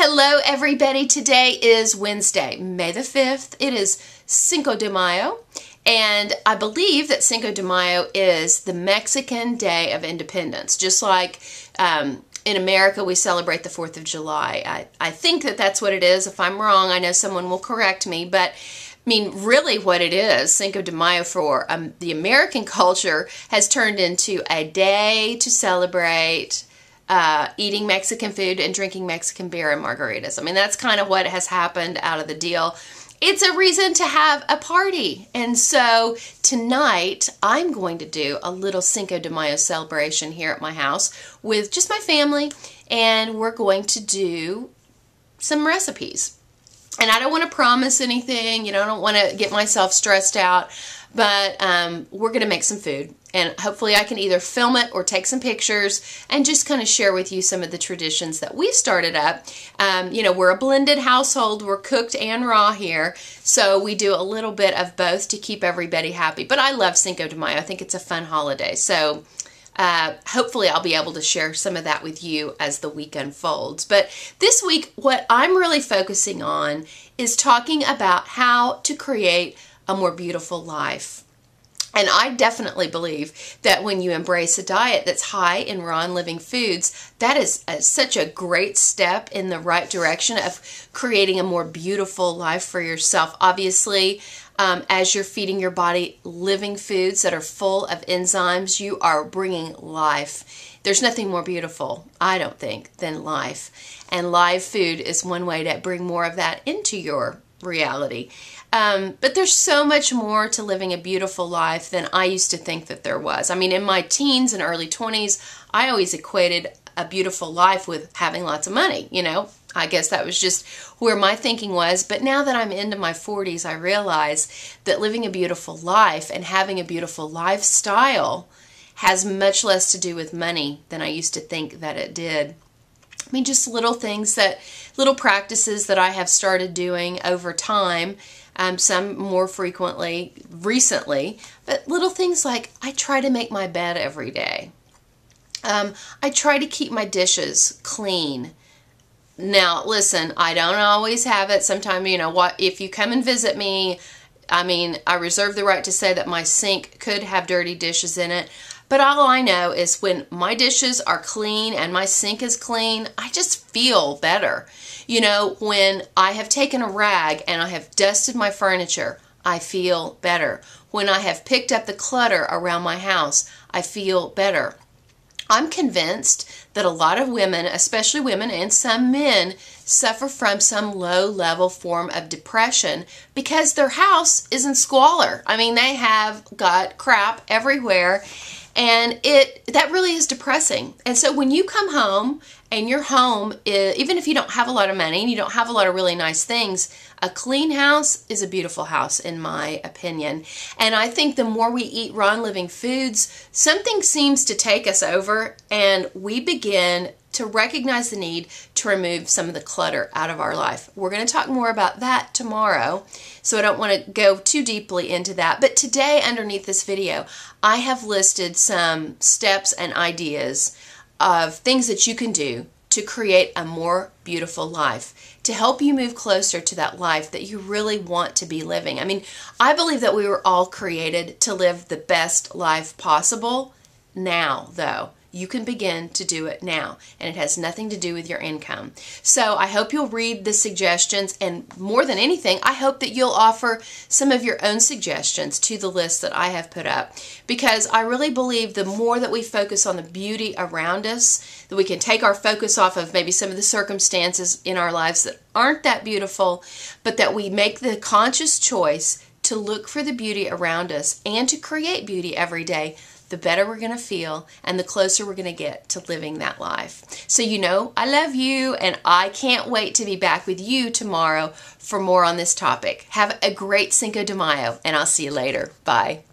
Hello everybody, today is Wednesday, May the 5th. It is Cinco de Mayo, and I believe that Cinco de Mayo is the Mexican Day of Independence. Just like in America we celebrate the 4th of July. I think that that's what it is. If I'm wrong, I know someone will correct me, but I mean, really what it is, Cinco de Mayo for the American culture has turned into a day to celebrate eating Mexican food and drinking Mexican beer and margaritas. I mean, that's kind of what has happened out of the deal. It's a reason to have a party. And so tonight I'm going to do a little Cinco de Mayo celebration here at my house with just my family, and we're going to do some recipes. And I don't want to promise anything, you know, I don't want to get myself stressed out, but we're going to make some food. And hopefully I can either film it or take some pictures and just kind of share with you some of the traditions that we've started up. You know, we're a blended household. We're cooked and raw here. So we do a little bit of both to keep everybody happy. But I love Cinco de Mayo. I think it's a fun holiday. So hopefully I'll be able to share some of that with you as the week unfolds. But this week, what I'm really focusing on is talking about how to create a more beautiful life. And I definitely believe that when you embrace a diet that's high in raw and living foods, that is such a great step in the right direction of creating a more beautiful life for yourself. Obviously, as you're feeding your body living foods that are full of enzymes, you are bringing life. There's nothing more beautiful, I don't think, than life. And live food is one way to bring more of that into your reality. But there's so much more to living a beautiful life than I used to think that there was. I mean, in my teens and early 20s, I always equated a beautiful life with having lots of money, you know. I guess that was just where my thinking was. But now that I'm into my 40s, I realize that living a beautiful life and having a beautiful lifestyle has much less to do with money than I used to think that it did. I mean, just little things little practices that I have started doing over time, some more frequently recently, but little things like I try to make my bed every day. I try to keep my dishes clean. Now, listen, I don't always have it. Sometimes, you know, what if you come and visit me, I mean, I reserve the right to say that my sink could have dirty dishes in it. But all I know is when my dishes are clean and my sink is clean, I just feel better. You know, when I have taken a rag and I have dusted my furniture, I feel better. When I have picked up the clutter around my house, I feel better. I'm convinced that a lot of women, especially women and some men, suffer from some low-level form of depression because their house is in squalor. I mean, they have got crap everywhere, and that really is depressing. And so when you come home and your home, even if you don't have a lot of money and you don't have a lot of really nice things, a clean house is a beautiful house, in my opinion. And I think the more we eat raw and living foods, something seems to take us over, and we begin to recognize the need to remove some of the clutter out of our life. We're going to talk more about that tomorrow, so I don't want to go too deeply into that. But today, underneath this video, I have listed some steps and ideas of things that you can do to create a more beautiful life, to help you move closer to that life that you really want to be living. I mean, I believe that we were all created to live the best life possible. Now, though, you can begin to do it now, and it has nothing to do with your income. So I hope you'll read the suggestions, and more than anything, I hope that you'll offer some of your own suggestions to the list that I have put up, because I really believe the more that we focus on the beauty around us, that we can take our focus off of maybe some of the circumstances in our lives that aren't that beautiful, but that we make the conscious choice to look for the beauty around us and to create beauty every day, the better we're going to feel and the closer we're going to get to living that life. So you know, I love you, and I can't wait to be back with you tomorrow for more on this topic. Have a great Cinco de Mayo, and I'll see you later. Bye.